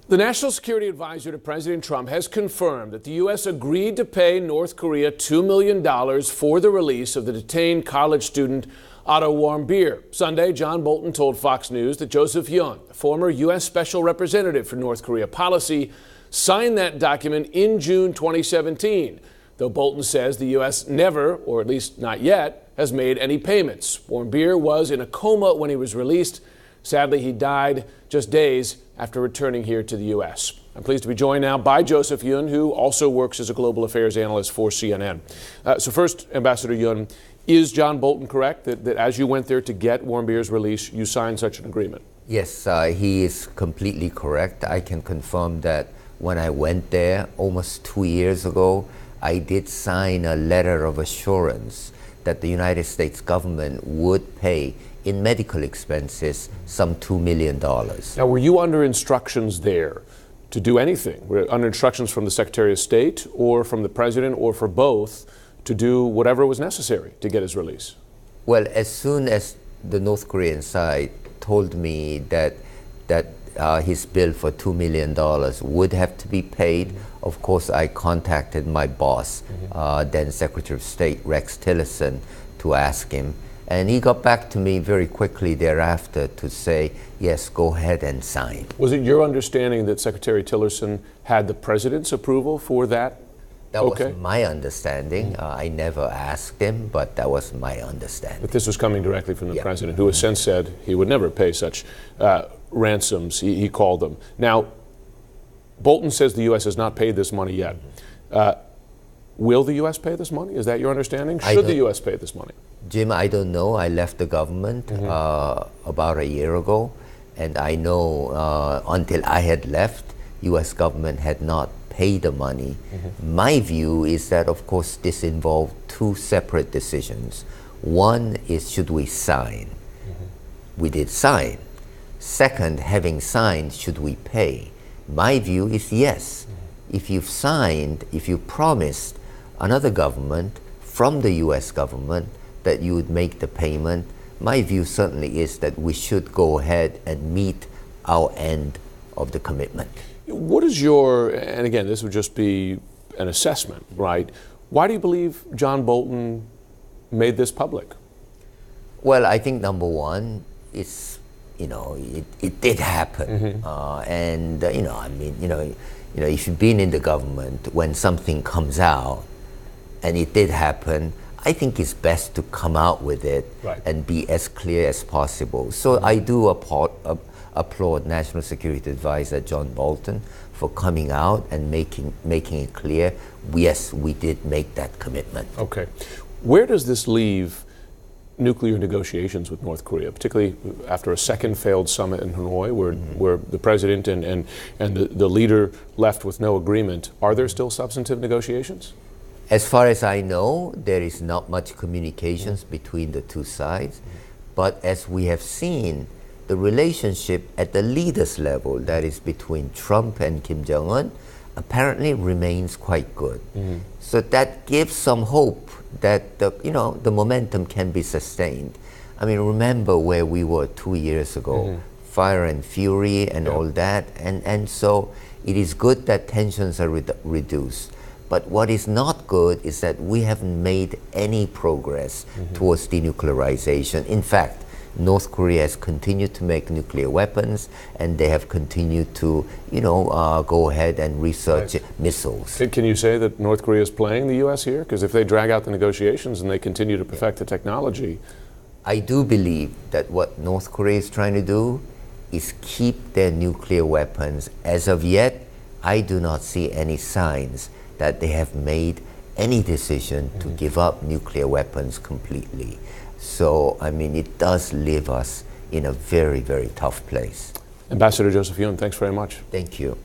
The National Security Advisor to President Trump has confirmed that the U.S. agreed to pay North Korea $2 million for the release of the detained college student Otto Warmbier. Sunday, John Bolton told Fox News that Joseph Yun, the former U.S. Special Representative for North Korea policy, signed that document in June 2017, though Bolton says the U.S. never, or at least not yet, has made any payments. Warmbier was in a coma when he was released. Sadly, he died just days after returning here to the U.S. I'm pleased to be joined now by Joseph Yun, who also works as a global affairs analyst for CNN. So first, Ambassador Yun, is John Bolton correct that as you went there to get Warmbier's release, you signed such an agreement? Yes, he is completely correct. I can confirm that when I went there almost 2 years ago, I did sign a letter of assurance that the United States government would pay in medical expenses some $2 million. Now, were you under instructions there to do anything? Were you under instructions from the Secretary of State or from the President or for both to do whatever was necessary to get his release? Well, as soon as the North Korean side told me that his bill for $2 million would have to be paid, of course I contacted my boss, then Secretary of State Rex Tillerson, to ask him. And he got back to me very quickly thereafter to say, yes, go ahead and sign. Was it your understanding that Secretary Tillerson had the President's approval for that? That was my understanding. I never asked him, but that was my understanding. But this was coming directly from the President, who has since said he would never pay such ransoms, he called them. Now, Bolton says the U.S. has not paid this money yet. Will the U.S. pay this money? Is that your understanding? Should the U.S. pay this money? Jim, I don't know. I left the government about a year ago, and I know until I had left, U.S. government had not paid the money. My view is that, of course, this involved two separate decisions. One is, should we sign? We did sign. Second, having signed, should we pay? My view is yes. If you've signed, if you promised another government from the U.S. government that you would make the payment, my view certainly is that we should go ahead and meet our end of the commitment. What is your, and again, this would just be an assessment, right? Why do you believe John Bolton made this public? Well, I think number one, it's, it did happen. And, if you've been in the government, when something comes out and it did happen, I think it's best to come out with it and be as clear as possible. So I do applaud National Security Advisor John Bolton for coming out and making it clear, yes, we did make that commitment. Okay. Where does this leave nuclear negotiations with North Korea, particularly after a second failed summit in Hanoi where the President and the leader left with no agreement? Are there still substantive negotiations? As far as I know, there is not much communications between the two sides. But as we have seen, the relationship at the leaders level, that is between Trump and Kim Jong-un, apparently remains quite good. So that gives some hope that the momentum can be sustained. I mean, remember where we were 2 years ago, fire and fury and all that. And so it is good that tensions are reduced. But what is not good is that we haven't made any progress towards denuclearization. In fact, North Korea has continued to make nuclear weapons, and they have continued to, go ahead and research missiles. Can you say that North Korea is playing the U.S. here? Because if they drag out the negotiations and they continue to perfect the technology. I do believe that what North Korea is trying to do is keep their nuclear weapons. As of yet, I do not see any signs that they have made any decision to give up nuclear weapons completely. So, I mean, it does leave us in a very, very tough place. Ambassador Joseph Yun, thanks very much. Thank you.